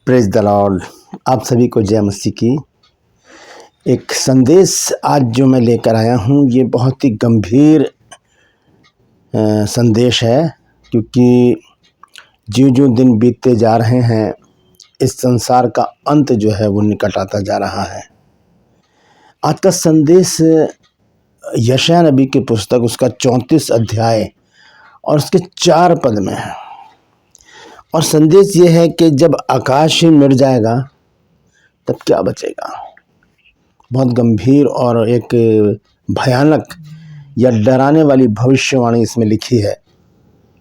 Praise the Lord. आप सभी को जय मसीह की। एक संदेश आज जो मैं लेकर आया हूँ ये बहुत ही गंभीर संदेश है, क्योंकि जो जो दिन बीतते जा रहे हैं इस संसार का अंत जो है वो निकट आता जा रहा है। आज का संदेश यशायाह नबी की पुस्तक उसका 34 अध्याय और उसके 4 पद में है। और संदेश ये है कि जब आकाश ही मिट जाएगा तब क्या बचेगा। बहुत गंभीर और एक भयानक या डराने वाली भविष्यवाणी इसमें लिखी है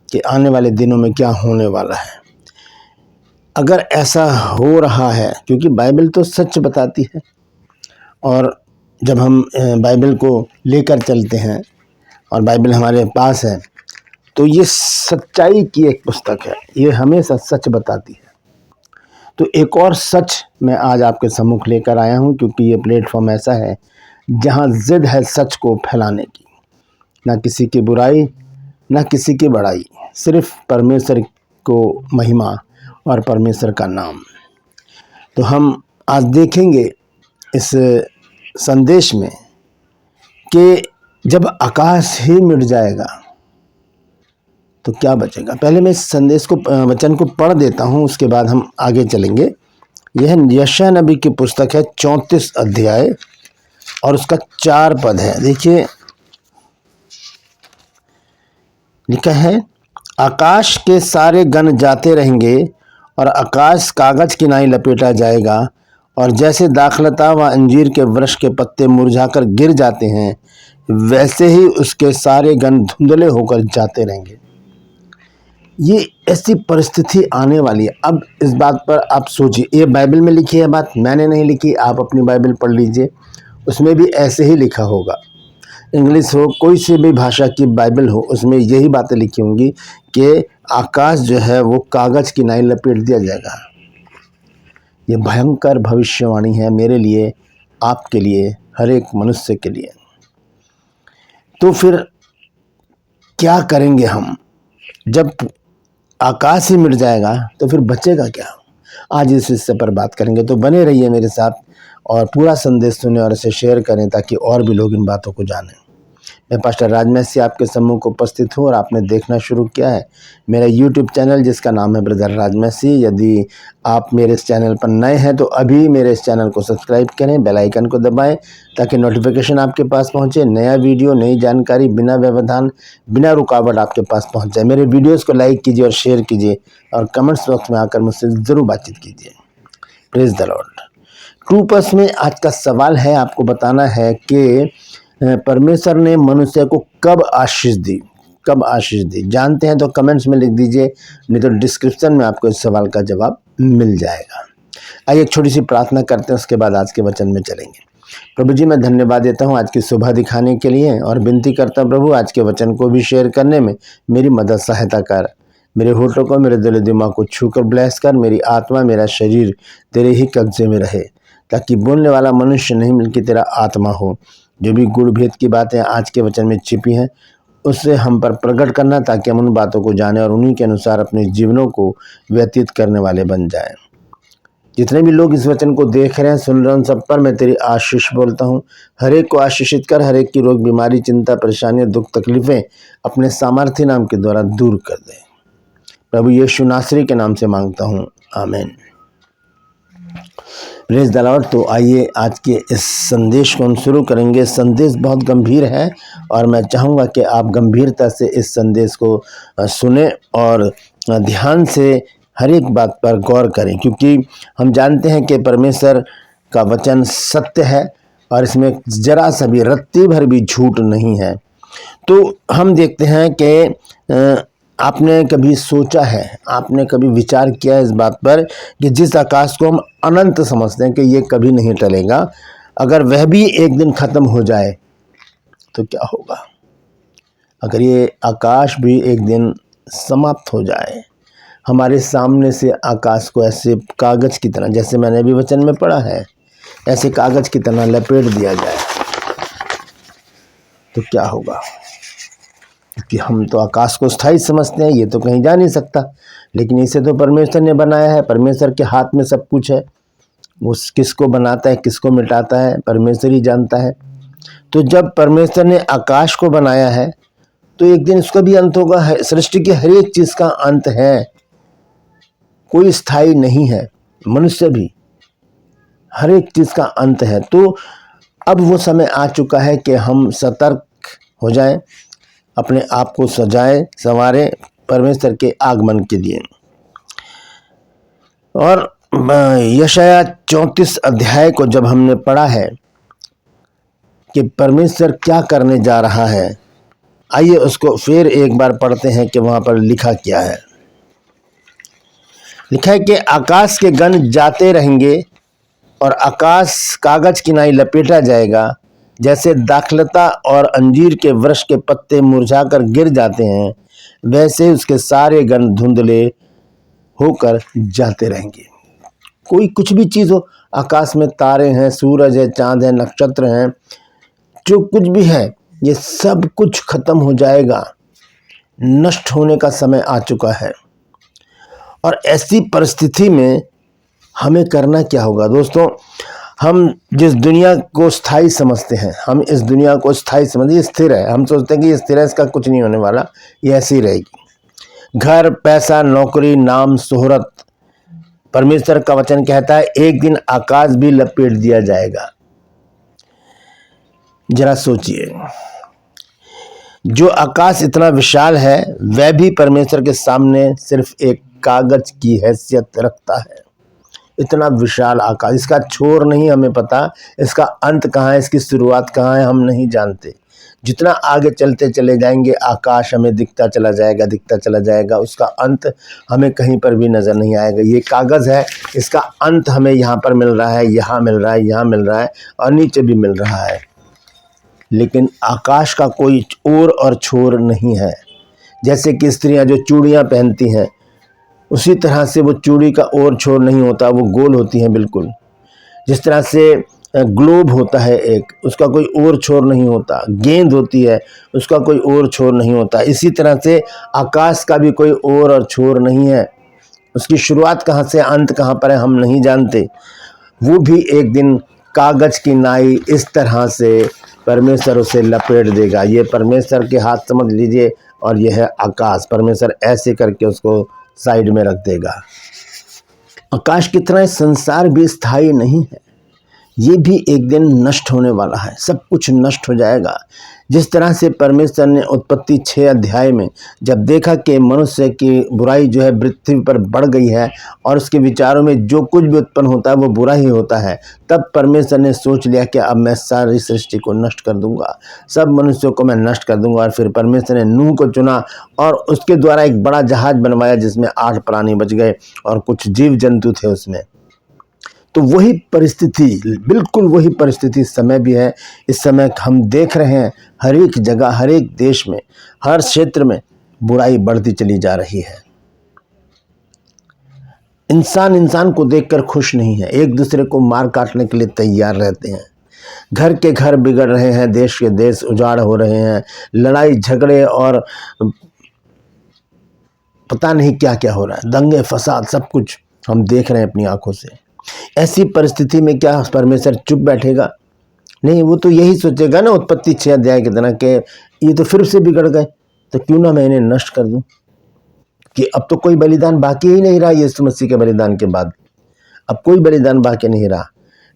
कि आने वाले दिनों में क्या होने वाला है। अगर ऐसा हो रहा है, क्योंकि बाइबल तो सच बताती है, और जब हम बाइबल को लेकर चलते हैं और बाइबल हमारे पास है तो ये सच्चाई की एक पुस्तक है, ये हमेशा सच बताती है। तो एक और सच मैं आज आपके सम्मुख लेकर आया हूँ, क्योंकि ये प्लेटफॉर्म ऐसा है जहाँ जिद है सच को फैलाने की। ना किसी की बुराई, ना किसी की बड़ाई, सिर्फ परमेश्वर को महिमा और परमेश्वर का नाम। तो हम आज देखेंगे इस संदेश में कि जब आकाश ही मिट जाएगा तो क्या बचेगा। पहले मैं इस संदेश को वचन को पढ़ देता हूँ, उसके बाद हम आगे चलेंगे। यह यशायाह नबी की पुस्तक है 34 अध्याय और उसका 4 पद है। देखिए लिखा है, आकाश के सारे गण जाते रहेंगे और आकाश कागज की नाई लपेटा जाएगा, और जैसे दाखलता व अंजीर के वृक्ष के पत्ते मुरझाकर गिर जाते हैं वैसे ही उसके सारे गण धुंधले होकर जाते रहेंगे। ये ऐसी परिस्थिति आने वाली है। अब इस बात पर आप सोचिए, ये बाइबल में लिखी है बात, मैंने नहीं लिखी। आप अपनी बाइबल पढ़ लीजिए, उसमें भी ऐसे ही लिखा होगा। इंग्लिश हो, कोई सी भी भाषा की बाइबल हो, उसमें यही बातें लिखी होंगी कि आकाश जो है वो कागज की नाई लपेट दिया जाएगा। ये भयंकर भविष्यवाणी है मेरे लिए, आपके लिए, हर एक मनुष्य के लिए। तो फिर क्या करेंगे हम जब आकाश ही मिट जाएगा, तो फिर बचेगा क्या। आज इस हिस्से पर बात करेंगे, तो बने रहिए मेरे साथ और पूरा संदेश सुने और इसे शेयर करें ताकि और भी लोग इन बातों को जानें। मैं पास्टर राजमसी आपके सम्मुख उपस्थित हूँ और आपने देखना शुरू किया है मेरा यूट्यूब चैनल जिसका नाम है ब्रदर राजमसी। यदि आप मेरे इस चैनल पर नए हैं तो अभी मेरे इस चैनल को सब्सक्राइब करें, बेल आइकन को दबाएं ताकि नोटिफिकेशन आपके पास पहुंचे। नया वीडियो, नई जानकारी बिना व्यवधान, बिना रुकावट आपके पास पहुंच जाए। मेरे वीडियोज़ को लाइक कीजिए और शेयर कीजिए और कमेंट्स बॉक्स में आकर मुझसे ज़रूर बातचीत कीजिए। Praise the Lord. 2 पस में आज का सवाल है, आपको बताना है कि परमेश्वर ने मनुष्य को कब आशीष दी। कब आशीष दी जानते हैं तो कमेंट्स में लिख दीजिए, नहीं तो डिस्क्रिप्शन में आपको इस सवाल का जवाब मिल जाएगा। आइए एक छोटी सी प्रार्थना करते हैं, उसके बाद आज के वचन में चलेंगे। प्रभु जी, मैं धन्यवाद देता हूँ आज की सुबह दिखाने के लिए और विनती करता हूँ प्रभु आज के वचन को भी शेयर करने में मेरी मदद सहायता कर। मेरे होठों को, मेरे दिल दिमाग को छूकर ब्लेस कर। मेरी आत्मा, मेरा शरीर तेरे ही कब्जे में रहे, ताकि बोलने वाला मनुष्य नहीं बल्कि तेरा आत्मा हो। जो भी गुड़ भेद की बातें आज के वचन में छिपी हैं उससे हम पर प्रकट करना, ताकि हम उन बातों को जाने और उन्हीं के अनुसार अपने जीवनों को व्यतीत करने वाले बन जाएं। जितने भी लोग इस वचन को देख रहे हैं, सुन रहे हैं, उन सब पर मैं तेरी आशीष बोलता हूँ। हर एक को आशीषित कर, हर एक की रोग, बीमारी, चिंता, परेशानियां, दुख, तकलीफें अपने सामर्थ्य नाम के द्वारा दूर कर दे। प्रभु यीशु नासरी के नाम से मांगता हूँ, आमीन। Praise the Lord. तो आइए आज के इस संदेश को हम शुरू करेंगे। संदेश बहुत गंभीर है और मैं चाहूँगा कि आप गंभीरता से इस संदेश को सुने और ध्यान से हर एक बात पर गौर करें, क्योंकि हम जानते हैं कि परमेश्वर का वचन सत्य है और इसमें जरा सा भी रत्ती भर भी झूठ नहीं है। तो हम देखते हैं कि आपने कभी सोचा है, आपने कभी विचार किया है इस बात पर कि जिस आकाश को हम अनंत समझते हैं कि ये कभी नहीं टलेगा, अगर वह भी एक दिन ख़त्म हो जाए तो क्या होगा। अगर ये आकाश भी एक दिन समाप्त हो जाए, हमारे सामने से आकाश को ऐसे कागज़ की तरह, जैसे मैंने अभी वचन में पढ़ा है, ऐसे कागज़ की तरह लपेट दिया जाए तो क्या होगा। कि हम तो आकाश को स्थायी समझते हैं, ये तो कहीं जा नहीं सकता, लेकिन इसे तो परमेश्वर ने बनाया है, परमेश्वर के हाथ में सब कुछ है। वो किसको बनाता है, किसको मिटाता है, परमेश्वर ही जानता है। तो जब परमेश्वर ने आकाश को बनाया है तो एक दिन उसका भी अंत होगा। सृष्टि की हर एक चीज का अंत है, कोई स्थायी नहीं है, मनुष्य भी, हर एक चीज का अंत है। तो अब वो समय आ चुका है कि हम सतर्क हो जाएं, अपने आप को सजाएं संवारें परमेश्वर के आगमन के लिए। और यशाया 34 अध्याय को जब हमने पढ़ा है कि परमेश्वर क्या करने जा रहा है, आइए उसको फिर एक बार पढ़ते हैं कि वहां पर लिखा क्या है। लिखा है कि आकाश के गण जाते रहेंगे और आकाश कागज की नाई लपेटा जाएगा, जैसे दाखलता और अंजीर के वृक्ष के पत्ते मुरझाकर गिर जाते हैं, वैसे उसके सारे गण धुंधले होकर जाते रहेंगे। कोई कुछ भी चीज हो, आकाश में तारे हैं, सूरज है, चांद है, नक्षत्र हैं, जो कुछ भी है, ये सब कुछ खत्म हो जाएगा, नष्ट होने का समय आ चुका है। और ऐसी परिस्थिति में हमें करना क्या होगा दोस्तों? हम जिस दुनिया को स्थायी समझते हैं, हम इस दुनिया को स्थायी समझते, ये स्थिर है, हम सोचते हैं कि ये स्थिर है, इसका कुछ नहीं होने वाला, ये ऐसी रहेगी। घर, पैसा, नौकरी, नाम, शोहरत, परमेश्वर का वचन कहता है एक दिन आकाश भी लपेट दिया जाएगा। जरा सोचिए, जो आकाश इतना विशाल है वह भी परमेश्वर के सामने सिर्फ एक कागज की हैसियत रखता है। इतना विशाल आकाश, इसका छोर नहीं हमें पता, इसका अंत कहाँ है, इसकी शुरुआत कहाँ है, हम नहीं जानते। जितना आगे चलते चले जाएंगे आकाश हमें दिखता चला जाएगा, दिखता चला जाएगा, उसका अंत हमें कहीं पर भी नजर नहीं आएगा। ये कागज है, इसका अंत हमें यहाँ पर मिल रहा है, यहाँ मिल रहा है, यहाँ मिल रहा है और नीचे भी मिल रहा है, लेकिन आकाश का कोई ओर और छोर नहीं है। जैसे कि स्त्रियां जो चूड़ियां पहनती हैं, उसी तरह से वो चूड़ी का ओर छोर नहीं होता, वो गोल होती हैं बिल्कुल। जिस तरह से ग्लोब होता है एक, उसका कोई ओर छोर नहीं होता। गेंद होती है, उसका कोई ओर छोर नहीं होता। इसी तरह से आकाश का भी कोई ओर और छोर नहीं है, उसकी शुरुआत कहाँ से अंत कहाँ पर है हम नहीं जानते। वो भी एक दिन कागज की नाई इस तरह से परमेश्वर उसे लपेट देगा। ये परमेश्वर के हाथ समझ लीजिए, और यह है आकाश, परमेश्वर ऐसे करके उसको साइड में रख देगा। आकाश की तरह संसार भी स्थायी नहीं है, ये भी एक दिन नष्ट होने वाला है, सब कुछ नष्ट हो जाएगा। जिस तरह से परमेश्वर ने उत्पत्ति 6 अध्याय में जब देखा कि मनुष्य की बुराई जो है पृथ्वी पर बढ़ गई है और उसके विचारों में जो कुछ भी उत्पन्न होता है वो बुरा ही होता है, तब परमेश्वर ने सोच लिया कि अब मैं सारी सृष्टि को नष्ट कर दूंगा, सब मनुष्यों को मैं नष्ट कर दूंगा। और फिर परमेश्वर ने नूह को चुना और उसके द्वारा एक बड़ा जहाज बनवाया जिसमें 8 प्राणी बच गए और कुछ जीव जंतु थे उसमें। तो वही परिस्थिति, बिल्कुल वही परिस्थिति इस समय भी है। इस समय हम देख रहे हैं हर एक जगह, हर एक देश में, हर क्षेत्र में बुराई बढ़ती चली जा रही है। इंसान इंसान को देखकर खुश नहीं है, एक दूसरे को मार काटने के लिए तैयार रहते हैं। घर के घर बिगड़ रहे हैं, देश के देश उजाड़ हो रहे हैं, लड़ाई झगड़े और पता नहीं क्या क्या हो रहा है, दंगे फसाद, सब कुछ हम देख रहे हैं अपनी आंखों से। ऐसी परिस्थिति में क्या परमेश्वर चुप बैठेगा? नहीं, वो तो यही सोचेगा ना उत्पत्ति 6 अध्याय की तरह के ये तो फिर से बिगड़ गए, तो क्यों ना मैं इन्हें नष्ट कर दूं, कि अब तो कोई बलिदान बाकी ही नहीं रहा यीशु मसीह के बलिदान के बाद। अब कोई बलिदान बाकी नहीं रहा।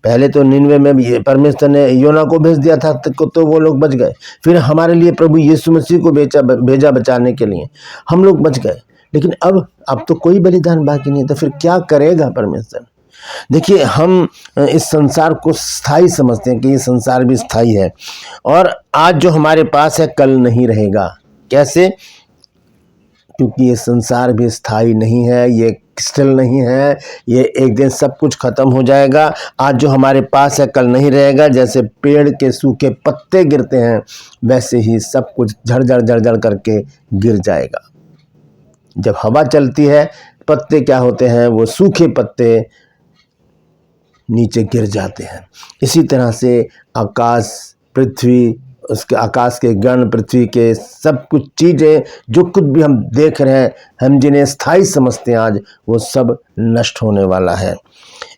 पहले तो निनवे में भी परमेश्वर ने योना को भेज दिया था तो वो लोग बच गए, फिर हमारे लिए प्रभु यीशु मसीह को भेजा बचाने के लिए, हम लोग बच गए। लेकिन अब तो कोई बलिदान बाकी नहीं है, तो फिर क्या करेगा परमेश्वर? देखिए, हम इस संसार को स्थायी समझते हैं कि ये संसार भी स्थायी है, और आज जो हमारे पास है कल नहीं रहेगा। कैसे? क्योंकि ये संसार भी स्थायी नहीं है, ये क्रिस्टल नहीं है, ये एक दिन सब कुछ खत्म हो जाएगा। आज जो हमारे पास है कल नहीं रहेगा। जैसे पेड़ के सूखे पत्ते गिरते हैं वैसे ही सब कुछ झड़झड़ झड़झड़ करके गिर जाएगा। जब हवा चलती है पत्ते क्या होते हैं, वो सूखे पत्ते नीचे गिर जाते हैं। इसी तरह से आकाश, पृथ्वी उसके आकाश के गण, पृथ्वी के सब कुछ चीज़ें, जो कुछ भी हम देख रहे हैं, हम जिन्हें स्थायी समझते हैं आज, वो सब नष्ट होने वाला है।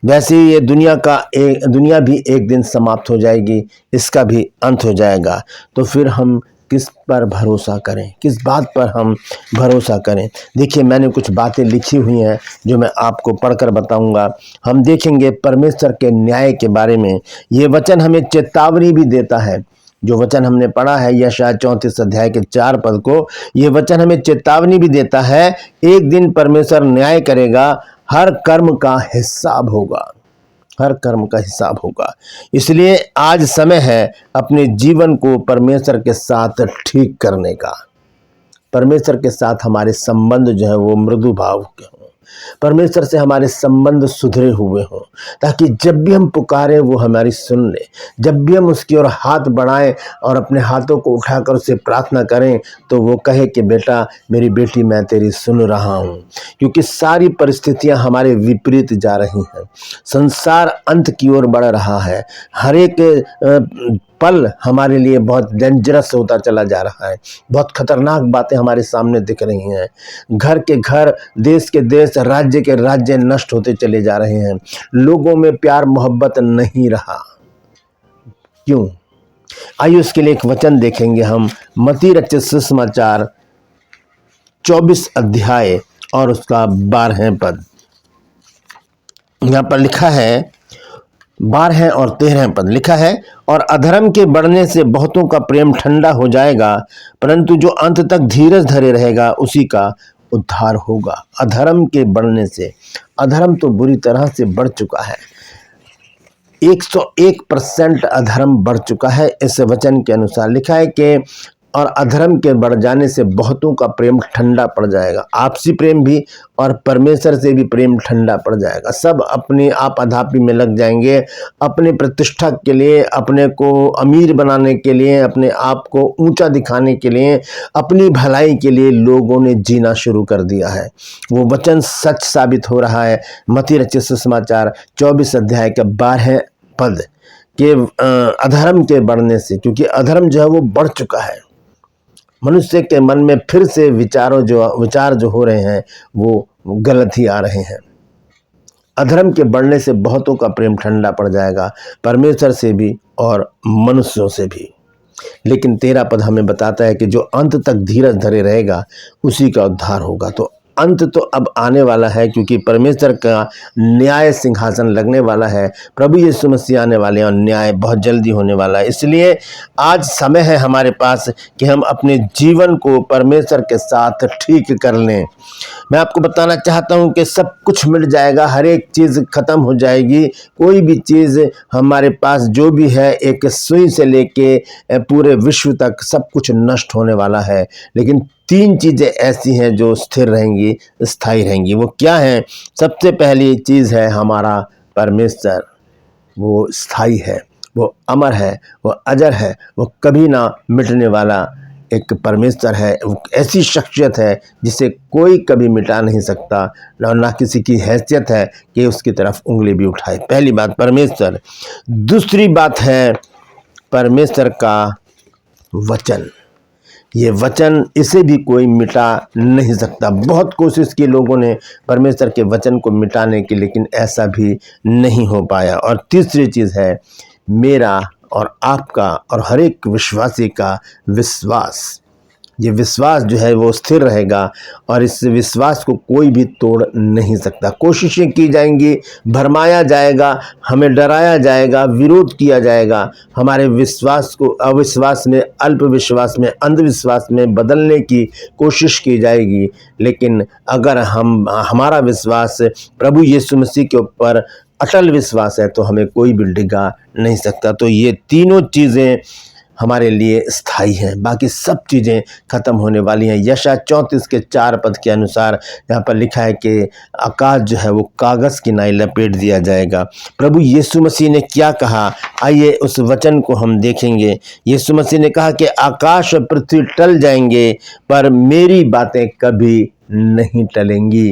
वैसे ही ये दुनिया भी एक दिन समाप्त हो जाएगी, इसका भी अंत हो जाएगा। तो फिर हम किस पर भरोसा करें, किस बात पर हम भरोसा करें? देखिए, मैंने कुछ बातें लिखी हुई हैं जो मैं आपको पढ़कर बताऊंगा। हम देखेंगे परमेश्वर के न्याय के बारे में। ये वचन हमें चेतावनी भी देता है। जो वचन हमने पढ़ा है यशायाह 34 अध्याय के 4 पद को, ये वचन हमें चेतावनी भी देता है, एक दिन परमेश्वर न्याय करेगा, हर कर्म का हिसाब होगा, हर कर्म का हिसाब होगा। इसलिए आज समय है अपने जीवन को परमेश्वर के साथ ठीक करने का। परमेश्वर के साथ हमारे संबंध जो है वो मृदु भाव के हों, परमेश्वर से हमारे संबंध सुधरे हुए हों, ताकि जब भी हम पुकारें वो हमारी सुन ले। जब भी हम उसकी ओर हाथ बढ़ाएं और अपने हाथों को उठाकर उससे प्रार्थना करें, तो वो कहे कि बेटा, मेरी बेटी, मैं तेरी सुन रहा हूँ। क्योंकि सारी परिस्थितियां हमारे विपरीत जा रही हैं, संसार अंत की ओर बढ़ रहा है, हर एक पल हमारे लिए बहुत डेंजरस होता चला जा रहा है, बहुत खतरनाक बातें हमारे सामने दिख रही हैं। घर के घर, देश के देश, राज्य के राज्य नष्ट होते चले जा रहे हैं। लोगों में प्यार मोहब्बत नहीं रहा। क्यों? आइए उसके लिए एक वचन देखेंगे हम। मत्ती रचित सुसमाचार 24 अध्याय और उसका 12 पद। यहाँ पर लिखा है, 12 और 13 पद लिखा है, और अधर्म के बढ़ने से बहुतों का प्रेम ठंडा हो जाएगा, परंतु जो अंत तक धीरज धरे रहेगा उसी का उद्धार होगा। अधर्म के बढ़ने से, अधर्म तो बुरी तरह से बढ़ चुका है, 101% अधर्म बढ़ चुका है। इस वचन के अनुसार लिखा है कि और अधर्म के बढ़ जाने से बहुतों का प्रेम ठंडा पड़ जाएगा। आपसी प्रेम भी और परमेश्वर से भी प्रेम ठंडा पड़ जाएगा। सब अपने आप अधापी में लग जाएंगे, अपने प्रतिष्ठा के लिए, अपने को अमीर बनाने के लिए, अपने आप को ऊंचा दिखाने के लिए, अपनी भलाई के लिए लोगों ने जीना शुरू कर दिया है। वो वचन सच साबित हो रहा है। मत्ती रचित सुसमाचार 24 अध्याय के 12 पद के अधर्म के बढ़ने से, क्योंकि अधर्म जो है वो बढ़ चुका है। मनुष्य के मन में फिर से विचार जो हो रहे हैं वो गलत ही आ रहे हैं। अधर्म के बढ़ने से बहुतों का प्रेम ठंडा पड़ जाएगा, परमेश्वर से भी और मनुष्यों से भी। लेकिन 13 पद हमें बताता है कि जो अंत तक धीरज धरे रहेगा उसी का उद्धार होगा। तो अंत तो अब आने वाला है, क्योंकि परमेश्वर का न्याय सिंहासन लगने वाला है। प्रभु यीशु मसीह आने वाले हैं और न्याय बहुत जल्दी होने वाला है। इसलिए आज समय है हमारे पास कि हम अपने जीवन को परमेश्वर के साथ ठीक कर लें। मैं आपको बताना चाहता हूं कि सब कुछ मिट जाएगा, हर एक चीज़ खत्म हो जाएगी। कोई भी चीज़ हमारे पास जो भी है, एक सुई से लेके पूरे विश्व तक सब कुछ नष्ट होने वाला है। लेकिन 3 चीज़ें ऐसी हैं जो स्थिर रहेंगी, स्थायी रहेंगी। वो क्या है? सबसे पहली चीज़ है हमारा परमेश्वर। वो स्थायी है, वो अमर है, वो अजर है, वो कभी ना मिटने वाला एक परमेश्वर है। वो ऐसी शख्सियत है जिसे कोई कभी मिटा नहीं सकता, ना किसी की हैसियत है कि उसकी तरफ उंगली भी उठाए। पहली बात परमेश्वर। दूसरी बात है परमेश्वर का वचन। ये वचन, इसे भी कोई मिटा नहीं सकता। बहुत कोशिश की लोगों ने परमेश्वर के वचन को मिटाने की, लेकिन ऐसा भी नहीं हो पाया। और तीसरी चीज़ है मेरा और आपका और हर एक विश्वासी का विश्वास। ये विश्वास जो है वो स्थिर रहेगा और इस विश्वास को कोई भी तोड़ नहीं सकता। कोशिशें की जाएंगी, भरमाया जाएगा, हमें डराया जाएगा, विरोध किया जाएगा, हमारे विश्वास को अविश्वास में, अल्प विश्वास में, अंधविश्वास में बदलने की कोशिश की जाएगी। लेकिन अगर हमारा विश्वास प्रभु यीशु मसीह के ऊपर अटल विश्वास है तो हमें कोई भी डिगा नहीं सकता। तो ये तीनों चीज़ें हमारे लिए स्थायी हैं, बाकी सब चीज़ें खत्म होने वाली हैं। यशायाह 34 के 4 पद के अनुसार यहाँ पर लिखा है कि आकाश जो है वो कागज़ की नाई लपेट दिया जाएगा। प्रभु यीशु मसीह ने क्या कहा, आइए उस वचन को हम देखेंगे। यीशु मसीह ने कहा कि आकाश और पृथ्वी टल जाएंगे पर मेरी बातें कभी नहीं टलेंगी।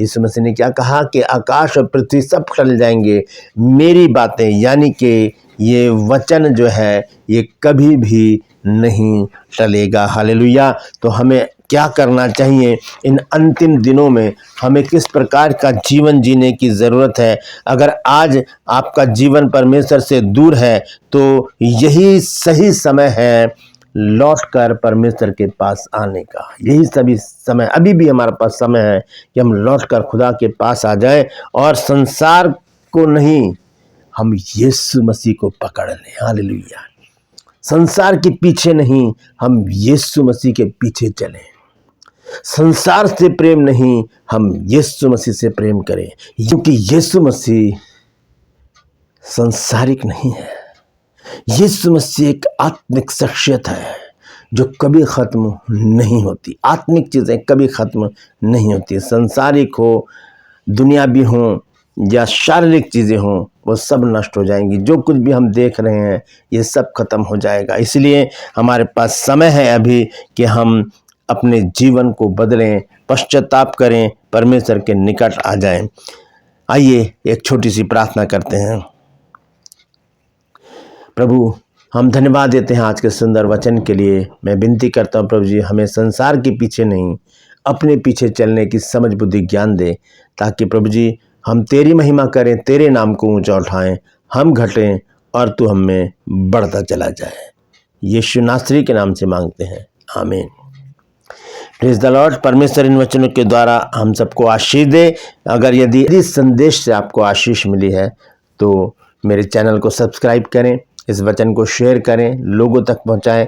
यीशु मसीह ने क्या कहा कि आकाश और पृथ्वी सब टल जाएंगे, मेरी बातें, यानी कि ये वचन जो है ये कभी भी नहीं टलेगा। हालेलुया। तो हमें क्या करना चाहिए इन अंतिम दिनों में, हमें किस प्रकार का जीवन जीने की ज़रूरत है। अगर आज आपका जीवन परमेश्वर से दूर है तो यही सही समय है लौटकर परमेश्वर के पास आने का। यही सभी समय, अभी भी हमारे पास समय है कि हम लौटकर खुदा के पास आ जाएं और संसार को नहीं, हम यीशु मसीह को पकड़ लें। हालेलुया। संसार के पीछे नहीं, हम यीशु मसीह के पीछे चलें। संसार से प्रेम नहीं, हम यीशु मसीह से प्रेम करें, क्योंकि यीशु मसीह सांसारिक नहीं है। यीशु मसीह एक आत्मिक शख्सियत है जो कभी ख़त्म नहीं होती। आत्मिक चीज़ें कभी ख़त्म नहीं होती। संसारिक हो, दुनियावी हो या शारीरिक चीज़ें हों, वो सब नष्ट हो जाएंगी। जो कुछ भी हम देख रहे हैं ये सब खत्म हो जाएगा। इसलिए हमारे पास समय है अभी कि हम अपने जीवन को बदलें, पश्चाताप करें, परमेश्वर के निकट आ जाएं। आइए एक छोटी सी प्रार्थना करते हैं। प्रभु, हम धन्यवाद देते हैं आज के सुंदर वचन के लिए। मैं विनती करता हूँ प्रभु जी, हमें संसार के पीछे नहीं, अपने पीछे चलने की समझ बुद्धि ज्ञान दे, ताकि प्रभु जी हम तेरी महिमा करें, तेरे नाम को ऊंचा उठाएं, हम घटें और तू हमें बढ़ता चला जाए। यीशु नासरी के नाम से मांगते हैं, आमीन। Praise the Lord. परमेश्वर इन वचनों के द्वारा हम सबको आशीष दे। अगर यदि इस संदेश से आपको आशीष मिली है तो मेरे चैनल को सब्सक्राइब करें, इस वचन को शेयर करें, लोगों तक पहुंचाएं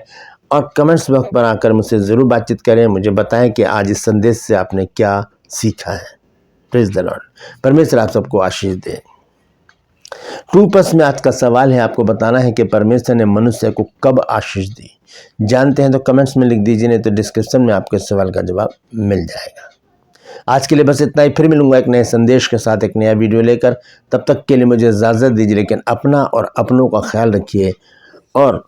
और कमेंट्स बॉक्स पर आकर मुझसे ज़रूर बातचीत करें। मुझे बताएं कि आज इस संदेश से आपने क्या सीखा है। Praise the Lord. परमेश्वर आप सबको आशीष दे। 2+ में आज का सवाल है, आपको बताना है कि परमेश्वर ने मनुष्य को कब आशीष दी। जानते हैं तो कमेंट्स में लिख दीजिए, नहीं तो डिस्क्रिप्शन में आपके सवाल का जवाब मिल जाएगा। आज के लिए बस इतना ही। फिर मिलूंगा एक नए संदेश के साथ, एक नया वीडियो लेकर। तब तक के लिए मुझे इजाज़त दीजिए, लेकिन अपना और अपनों का ख्याल रखिए और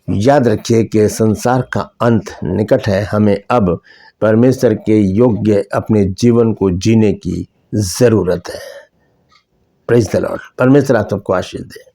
याद रखिए कि संसार का अंत निकट है। हमें अब परमेश्वर के योग्य अपने जीवन को जीने की ज़रूरत है। Praise the Lord. परमेश्वर आप सबको आशीष दे।